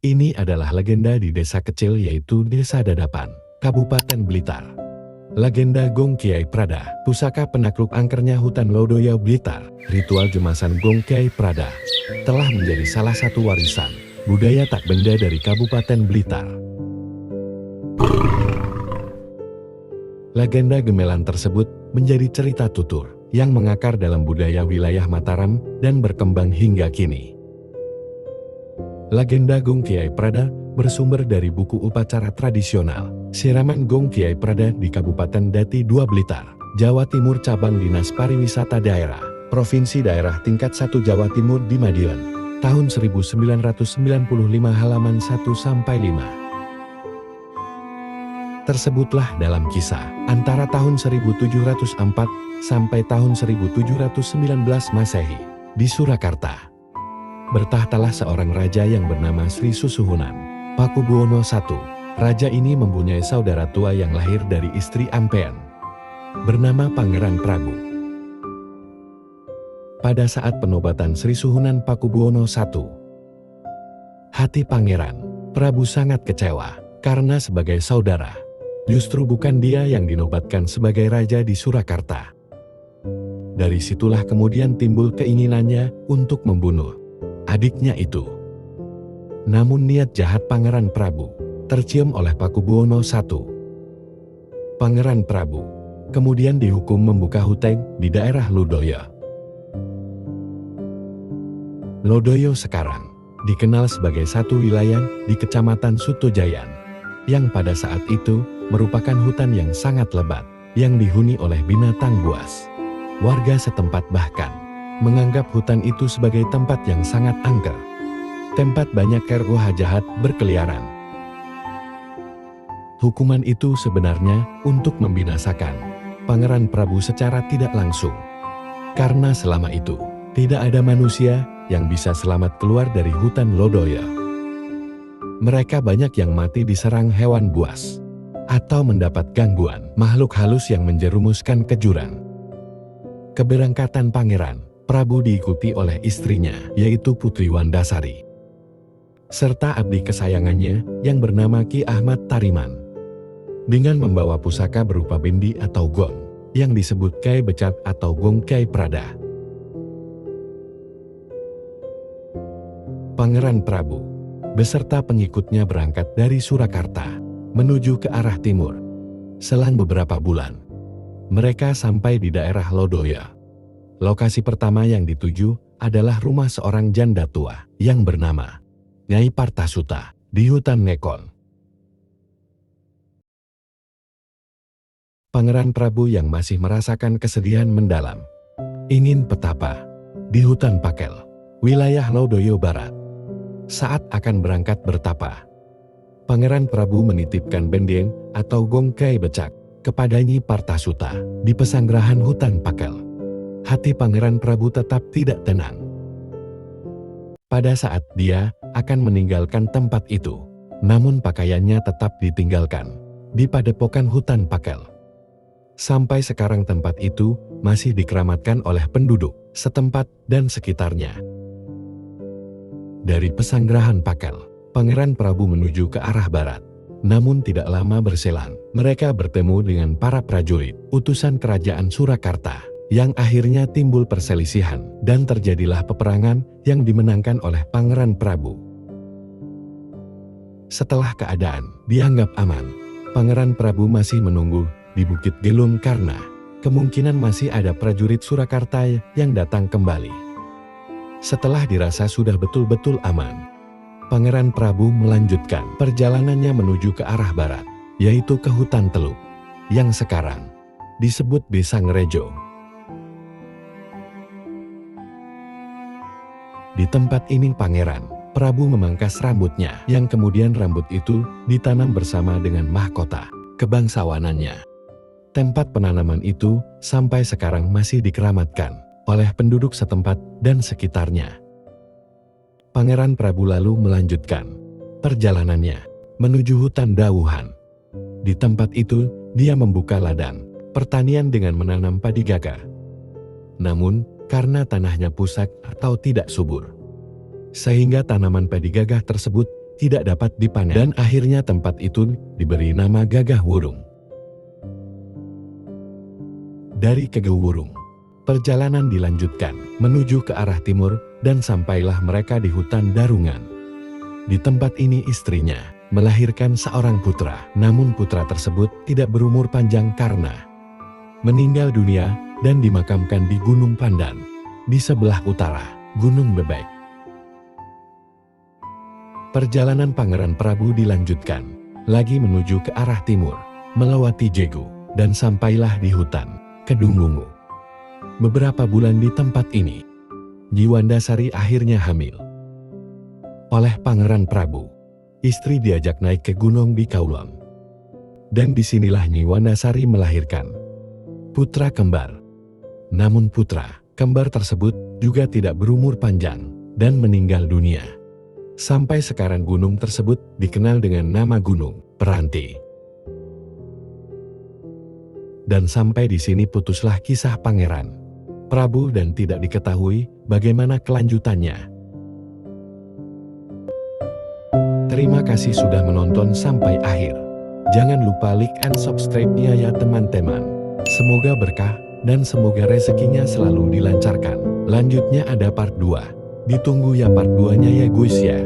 Ini adalah legenda di desa kecil yaitu Desa Dadapan, Kabupaten Blitar. Legenda Gong Kiai Prada, pusaka penakluk angkernya hutan Lodaya Blitar, ritual jemasan Gong Kiai Prada, telah menjadi salah satu warisan budaya tak benda dari Kabupaten Blitar. Legenda gemelan tersebut menjadi cerita tutur yang mengakar dalam budaya wilayah Mataram dan berkembang hingga kini. Legenda Gong Kiai Prada bersumber dari buku upacara tradisional Siraman Gong Kiai Prada di Kabupaten Dati II Blitar, Jawa Timur, cabang Dinas Pariwisata Daerah, Provinsi Daerah Tingkat 1 Jawa Timur di Madiun, tahun 1995 halaman 1-5. Tersebutlah dalam kisah antara tahun 1704 sampai tahun 1719 Masehi di Surakarta. Bertahtalah seorang raja yang bernama Sri Susuhunan Pakubuwono I. Raja ini mempunyai saudara tua yang lahir dari istri Ampean, bernama Pangeran Prabu. Pada saat penobatan Sri Susuhunan Pakubuwono I, hati Pangeran Prabu sangat kecewa karena sebagai saudara, justru bukan dia yang dinobatkan sebagai raja di Surakarta. Dari situlah kemudian timbul keinginannya untuk membunuh adiknya itu. Namun niat jahat Pangeran Prabu tercium oleh Pakubuwono I. Pangeran Prabu kemudian dihukum membuka huteng di daerah Lodaya. Lodaya sekarang dikenal sebagai satu wilayah di Kecamatan Sutojayan, yang pada saat itu merupakan hutan yang sangat lebat, yang dihuni oleh binatang buas. Warga setempat bahkan menganggap hutan itu sebagai tempat yang sangat angker, tempat banyak roh jahat berkeliaran. Hukuman itu sebenarnya untuk membinasakan Pangeran Prabu secara tidak langsung, karena selama itu tidak ada manusia yang bisa selamat keluar dari hutan Lodaya. Mereka banyak yang mati diserang hewan buas, atau mendapat gangguan makhluk halus yang menjerumuskan ke jurang. Keberangkatan Pangeran Prabu diikuti oleh istrinya, yaitu Putri Wandasari, serta abdi kesayangannya yang bernama Ki Ahmad Tariman, dengan membawa pusaka berupa bindi atau gong, yang disebut Kiai Becat atau Gong Kiai Prada. Pangeran Prabu beserta pengikutnya berangkat dari Surakarta menuju ke arah timur. Selang beberapa bulan, mereka sampai di daerah Lodaya. Lokasi pertama yang dituju adalah rumah seorang janda tua yang bernama Nyai Partasuta di hutan Nekon. Pangeran Prabu yang masih merasakan kesedihan mendalam ingin petapa di hutan Pakel, wilayah Lodaya Barat. Saat akan berangkat bertapa, Pangeran Prabu menitipkan bendeng atau Gong Kiai Becak kepada Nyi Partasuta di pesanggrahan hutan Pakel. Hati Pangeran Prabu tetap tidak tenang. Pada saat dia akan meninggalkan tempat itu, namun pakaiannya tetap ditinggalkan di padepokan hutan Pakel. Sampai sekarang tempat itu masih dikeramatkan oleh penduduk setempat dan sekitarnya. Dari pesanggrahan Pakel, Pangeran Prabu menuju ke arah barat. Namun tidak lama berselang, mereka bertemu dengan para prajurit utusan kerajaan Surakarta, yang akhirnya timbul perselisihan dan terjadilah peperangan yang dimenangkan oleh Pangeran Prabu. Setelah keadaan dianggap aman, Pangeran Prabu masih menunggu di Bukit Gelung karena kemungkinan masih ada prajurit Surakarta yang datang kembali. Setelah dirasa sudah betul-betul aman, Pangeran Prabu melanjutkan perjalanannya menuju ke arah barat, yaitu ke hutan Teluk, yang sekarang disebut Besangrejo. Di tempat ini Pangeran Prabu memangkas rambutnya, yang kemudian rambut itu ditanam bersama dengan mahkota kebangsawanannya. Tempat penanaman itu sampai sekarang masih dikeramatkan oleh penduduk setempat dan sekitarnya. Pangeran Prabu lalu melanjutkan perjalanannya menuju hutan Dauhan. Di tempat itu dia membuka ladang pertanian dengan menanam padi gagah. Namun karena tanahnya pusat atau tidak subur, sehingga tanaman padi gagah tersebut tidak dapat dipanen dan akhirnya tempat itu diberi nama Gagah Wurung. Dari Gagah Wurung, perjalanan dilanjutkan menuju ke arah timur dan sampailah mereka di hutan Darungan. Di tempat ini istrinya melahirkan seorang putra, namun putra tersebut tidak berumur panjang karena meninggal dunia dan dimakamkan di Gunung Pandan, di sebelah utara Gunung Bebek. Perjalanan Pangeran Prabu dilanjutkan lagi menuju ke arah timur, melewati Jegu, dan sampailah di hutan Kedungwungu. Beberapa bulan di tempat ini, Nyiwandasari akhirnya hamil. Oleh Pangeran Prabu, istri diajak naik ke gunung di Kaulon. Dan disinilah Nyiwandasari melahirkan putra kembar. Namun putra kembar tersebut juga tidak berumur panjang dan meninggal dunia. Sampai sekarang gunung tersebut dikenal dengan nama Gunung Peranti. Dan sampai di sini putuslah kisah Pangeran Prabu dan tidak diketahui bagaimana kelanjutannya. Terima kasih sudah menonton sampai akhir. Jangan lupa like and subscribe-nya ya teman-teman. Semoga berkah dan semoga rezekinya selalu dilancarkan. Lanjutnya ada part 2. Ditunggu ya part 2-nya ya guys ya.